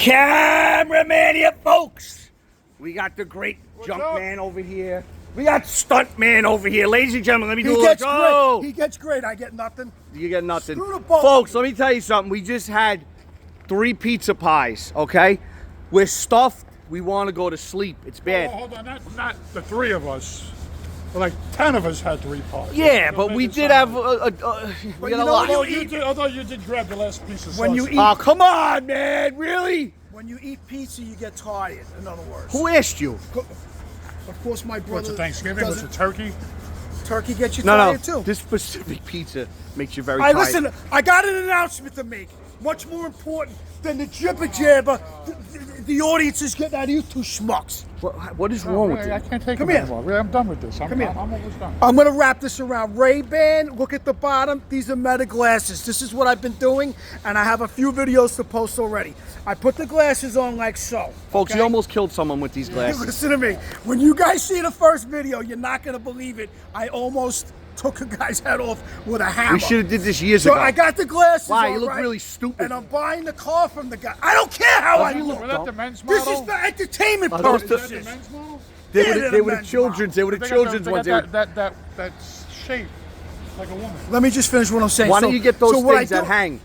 Cameraman here, folks. We got the great Junkman over here. We got Stuntman over here. Ladies and gentlemen, let me do a little. He gets great. I get nothing. You get nothing. Screw the ball. Folks, let me tell you something. We just had 3 pizza pies, okay? We're stuffed. We want to go to sleep. It's bad. Hold on. Not the 3 of us. Like 10 of us had 3 pies. Yeah, but we did have we got a lot. Although you did grab the last piece of When you sausage. eat, Oh, come on, man. Really? when you eat pizza, you get tired. In other words. Who asked you? Of course, my brother. What's it, Thanksgiving? What's it, turkey? Turkey gets you No. tired too. This specific pizza makes you very All right, tired. listen. I got an announcement to make. Much more important than the jibber jabber. The audience is getting out of you 2 schmucks. What is wrong with I you? can't take Come it here. anymore. Really, I'm done with this. I'm here. almost done. I'm gonna wrap this around Ray-Ban. Look at the bottom. These are Meta glasses. This is what I've been doing, and I have a few videos to post already. I put the glasses on like so. Folks, okay? you almost killed someone with these glasses. Listen to me. When you guys see the first video, you're not gonna believe it. I almost took a guy's head off with a hammer. We should have did this years So ago. I got the glasses Wow, on, you look right? really stupid. And I'm buying the car from the guy. I don't care how I you look. look, Was that the men's model? This is for entertainment those Is that the purposes. men's model? They Yeah, were they're the men's children's. They were the They got children's they ones. got that shape like a woman. Let me just finish what I'm saying. Why don't you get those what things I that do- hang?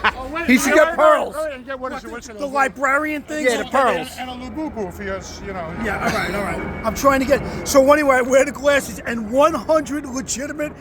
Oh, wait, He should get pearls. The librarian things? Yeah, the pearls. And a lububu if he has, you know. Yeah, all right. I'm trying to get. So anyway, I wear the glasses, and 100 legitimate,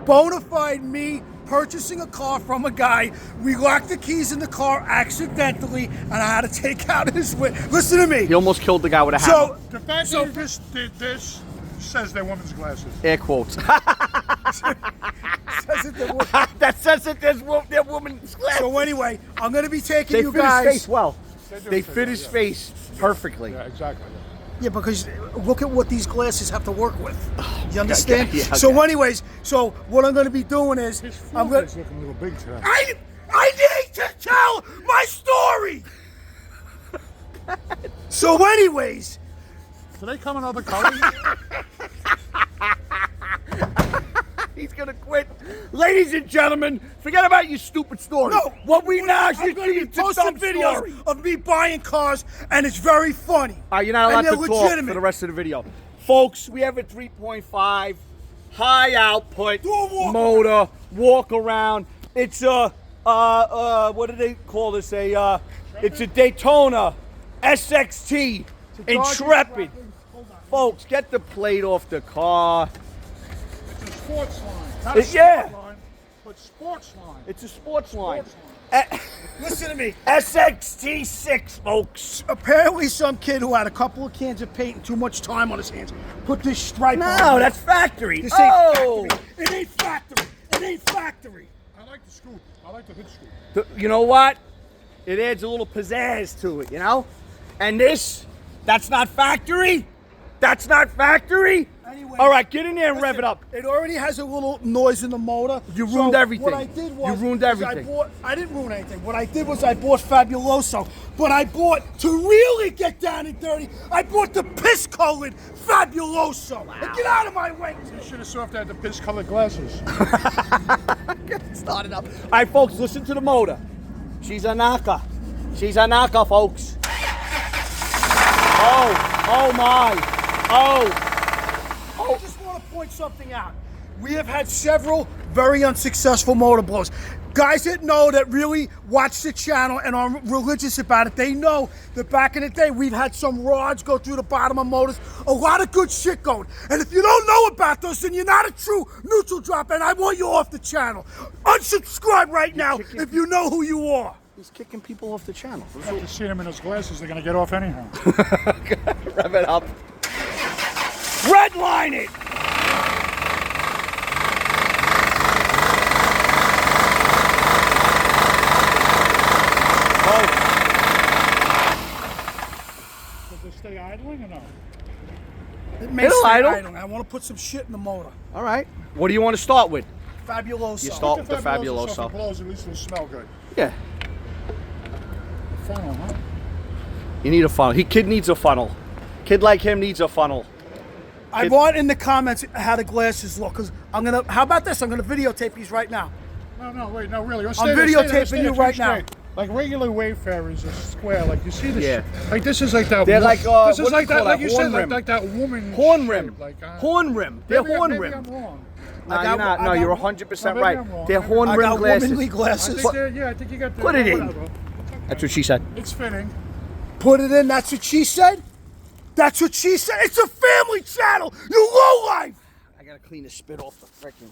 bona fide me purchasing a car from a guy. We locked the keys in the car accidentally, and I had to take out his window. Listen to me. He almost killed the guy with a hammer. So The fact that you just did this says they're women's glasses. Air quotes. says it that- That says that they're women's glasses. so anyway, I'm gonna be taking They you fit guys. his face well. do They fit fit well, his yeah. face perfectly. Yeah, exactly. Yeah, because look at what these glasses have to work with. You understand? yeah, okay. So anyways, so what I'm gonna be doing is His I'm gonna. forehead's looking a little big today. I need to tell my story. So anyways, Do they come in other colors? He's gonna quit. Ladies and gentlemen, forget about your stupid story. no. What we now I'm should gonna be it's a posting dumb videos story. of me buying cars, and it's very funny. You're not allowed And to they're talk legitimate. for the rest of the video. Folks, we have a 3.5 high output Do a walk motor, walk around. It's a, what do they call this? It's a Daytona SXT Intrepid. Folks, get the plate off the car. It's a sports line. Not a Yeah. sport line, but sports line. It's a sports line. Listen to me. SXT6, folks. Apparently, some kid who had a couple of cans of paint and too much time on his hands put this stripe on. No, that's factory. This ain't Oh, factory. It ain't factory. It ain't factory. I like the scoop. I like the hood scoop. You know what? It adds a little pizzazz to it, you know? And this, that's not factory? That's not factory? Anyway, All right, get in there and rev listen, it up. It already has a little noise in the motor. You ruined everything. What I did was You ruined is everything. I didn't ruin anything. What I did was I bought Fabuloso, but I bought, to really get down and dirty, I bought the piss-colored Fabuloso. Wow. Get out of my way. You should have saw if they had the piss-colored glasses. Get it started up. All right, folks, listen to the motor. She's a knocker. She's a knocker, folks. Oh my. I just want to point something out. We have had several very unsuccessful motor blows. Guys that know, that really watch the channel and are religious about it, they know that back in the day we've had some rods go through the bottom of motors, a lot of good shit going. And if you don't know about those, then you're not a true neutral drop, and I want you off the channel. Unsubscribe right now if you know who you are. He's kicking people off the channel. After seeing them in those glasses, they're going to get off anyhow. Rev it up. Redline it! Does they stay idling or no? It may It'll stay idle. idling. I want to put some shit in the motor. All right. What do you want to start with? Fabuloso. You start with the If Fabuloso. it blows, at least it'll smell good. Yeah. Funnel, huh? You need a funnel. Kid needs a funnel. Kid like him needs a funnel. I want in the comments how the glasses look, because I'm gonna. How about this? I'm gonna videotape these right now. No, wait, no, really. I'm videotaping you right now. Like regular Wayfarers are square. Like you see this. Yeah. Like this is like that. They're like this is what like do you that. call Like you horn said, rim. like that woman. Horn shape, rim. Like, horn rim. They're maybe, horn maybe rim. I'm wrong. No, you're not. No, you're 100% right. They're I horn rim got glasses. womanly I glasses. think yeah, I think you got the. Put it in. whatever. That's what she said. It's fitting. Put it in. That's what she said. That's what she said. It's a family channel. You lowlife. I gotta clean the spit off the frickin'.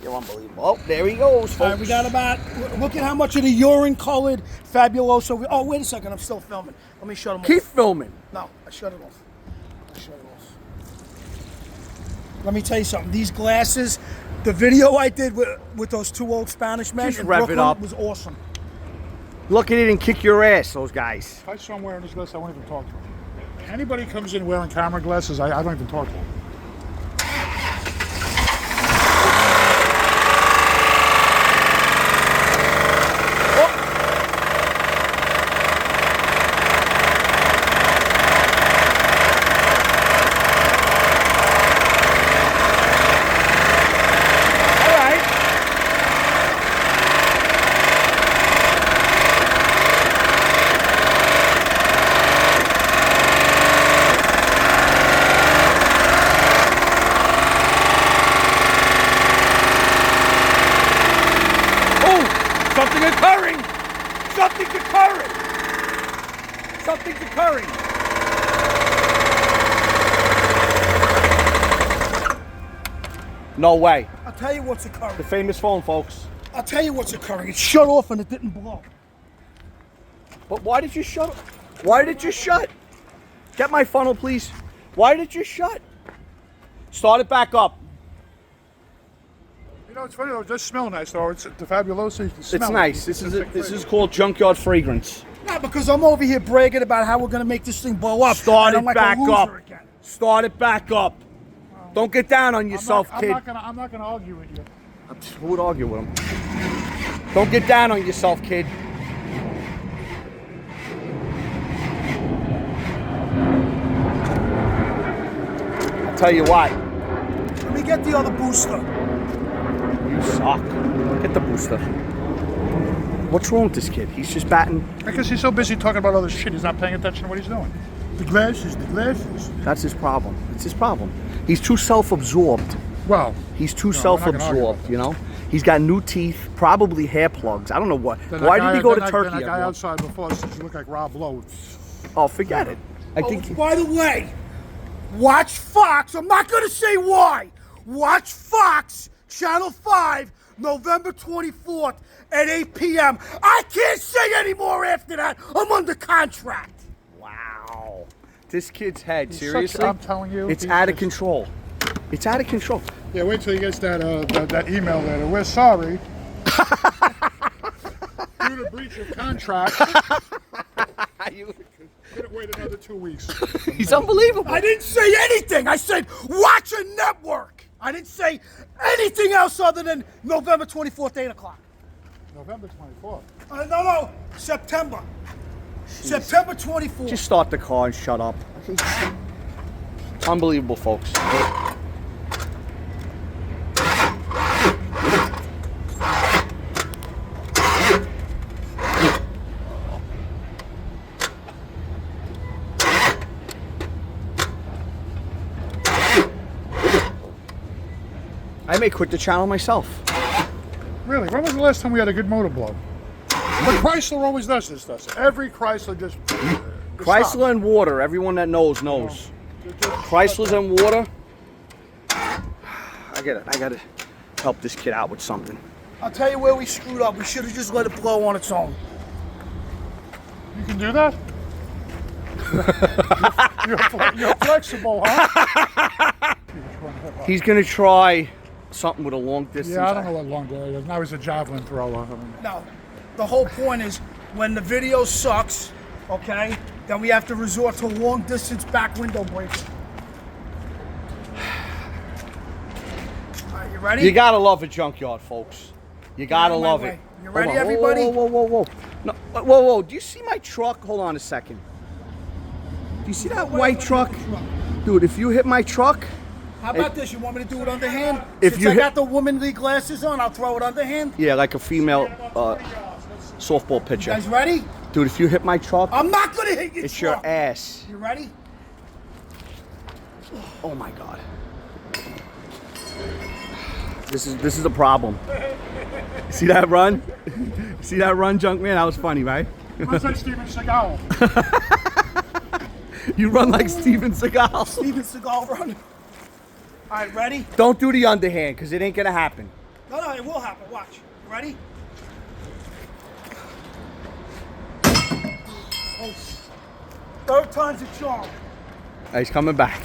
You're unbelievable. Oh, there he goes, folks. All right, we got about. Look at how much of the urine-colored Fabuloso. Oh, wait a second. I'm still filming. Let me shut them Keep off. filming. No, I shut it off. I shut it off. Let me tell you something. These glasses, the video I did with those two old Spanish men Just in rev it Brooklyn up. was awesome. Look at it and kick your ass, those guys. If I saw him wearing his glasses, I won't even talk to him. Anybody comes in wearing camera glasses, I don't even talk to him. All right. Oh, something occurring. Something's occurring. Something's occurring. No way. I'll tell you what's occurring. The famous phone, folks. I'll tell you what's occurring. It shut off and it didn't blow. But why did you shut? Why did you shut? Get my funnel, please. Why did you shut? Start it back up. You know, it's funny though. It does smell nice though. It's the Fabuloso. You can smell It's it. nice. This is called junkyard fragrance. No, because I'm over here bragging about how we're going to make this thing blow up. Start and it I'm like back a loser up. again. Start it back up. Don't get down on yourself, kid. I'm not gonna argue with you. Who would argue with him? Don't get down on yourself, kid. I'll tell you what. Let me get the other booster. You suck. Get the booster. What's wrong with this kid? He's just batting. Because he's so busy talking about other shit, he's not paying attention to what he's doing. The glasses, the glasses. That's his problem. It's his problem. He's too self-absorbed. Well, He's too No, we're not gonna argue self-absorbed, about you know? He's got new teeth, probably hair plugs. I don't know what. then Why that did guy- he go to then Turkey? That guy everyone? outside before said you look like Rob Lowe. Oh, forget it. I think Oh, by the way, watch Fox. I'm not going to say why. Watch Fox, Channel 5, November 24th at 8 p.m. I can't say any more after that. I'm under contract. wow. This kid's head, He's seriously? such- I'm telling you, It's he's out of just- control. It's out of control. Yeah, wait till he gets that email letter. We're sorry. Due to breach of contract, couldn't wait another 2 weeks. He's unbelievable. I didn't say anything. I said watch a network. I didn't say anything else other than November 24th, 8 o'clock. November 24th. No, September. September 24th. Just start the car and shut up. Unbelievable, folks. I may quit the channel myself. Really? When was the last time we had a good motor blow? But Chrysler always does this. Every Chrysler just. Chrysler and water. Everyone that knows knows. Chrysler's and water. I gotta help this kid out with something. I'll tell you where we screwed up. We should have just let it blow on its own. You can do that? you're flexible, huh? He's gonna try something with a long distance. Yeah, I don't know what long day is. Now he's a javelin thrower. I mean, No, the whole point is when the video sucks, okay, then we have to resort to long distance back window breaking. All right, you ready? You gotta love a junkyard, folks. You gotta on my love way. it. You Hold ready, on. everybody? Whoa. No, whoa. Do you see my truck? Hold on a second. Do you see that white truck? Dude, if you hit my truck, How about this? You want me to do it underhand? If Since you I hit- got the womanly glasses on, I'll throw it underhand. yeah, like a female. softball You pitcher. guys ready? Dude, if you hit my truck, I'm not gonna hit your it's truck. your ass. You ready? Oh my God. This is a problem. See that run? See that run, Junkman? That was funny, right? Looks like Steven Seagal. You run like Steven Seagal. Steven Seagal run. All right, ready? Don't do the underhand, because it ain't gonna happen. No, it will happen. Watch. Ready? Oh, third time's a charm. He's coming back.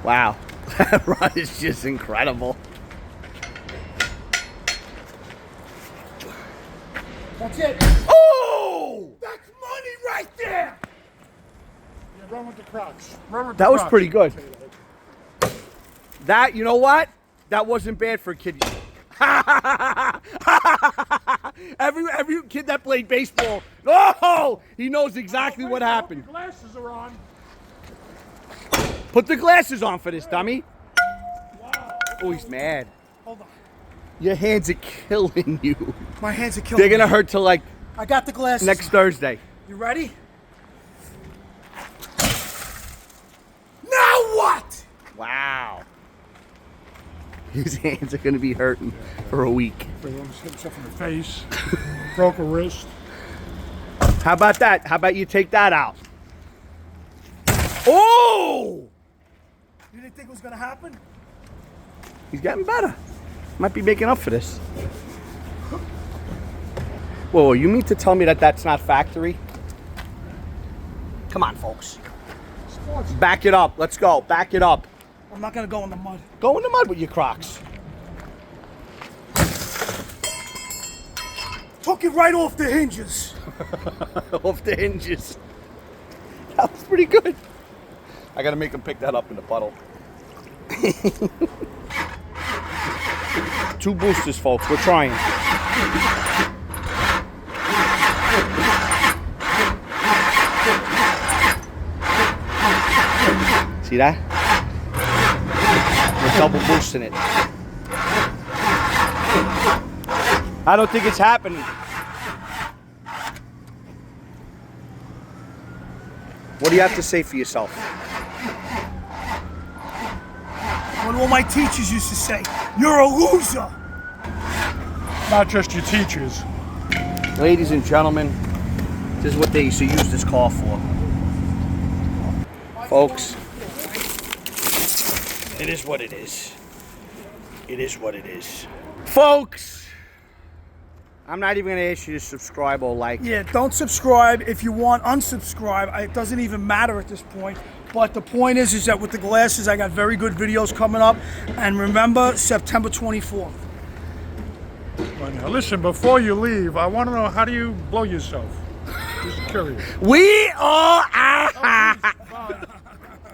Wow. That run is just incredible. That's it. Oh! That's money right there. Yeah, run with the Crocs. Run with the That was Crocs. pretty good. That, you know what? That wasn't bad for a kid. Every kid that played baseball, oh, he knows exactly what happened. Your glasses are on. Put the glasses on for this, dummy. Oh, he's mad. Hold on. Your hands are killing you. My hands are killing They're gonna me. hurt till like I got the glasses. next Thursday. You ready? Now what? Wow. His hands are gonna be hurting for a week. Hit himself in the face. Broke a wrist. How about that? How about you take that out? Oh! You didn't think it was gonna happen? He's getting better. Might be making up for this. Whoa, you mean to tell me that that's not factory? Come on, folks. Back it up. Let's go. Back it up. I'm not gonna go in the mud. Go in the mud with your Crocs. Took it right off the hinges. Off the hinges. That was pretty good. I gotta make him pick that up in the puddle. 2 boosters, folks. We're trying. See that? We're double boosting it. I don't think it's happening. What do you have to say for yourself? What all my teachers used to say, you're a loser. Not just your teachers. Ladies and gentlemen, this is what they used to use this car for. Folks, it is what it is. It is what it is. Folks, I'm not even going to ask you to subscribe or like. Yeah, don't subscribe. If you want, unsubscribe. It doesn't even matter at this point. But the point is that with the glasses, I got very good videos coming up. And remember, September 24th. Well, now listen, before you leave, I want to know, how do you blow yourself? Just curious. We are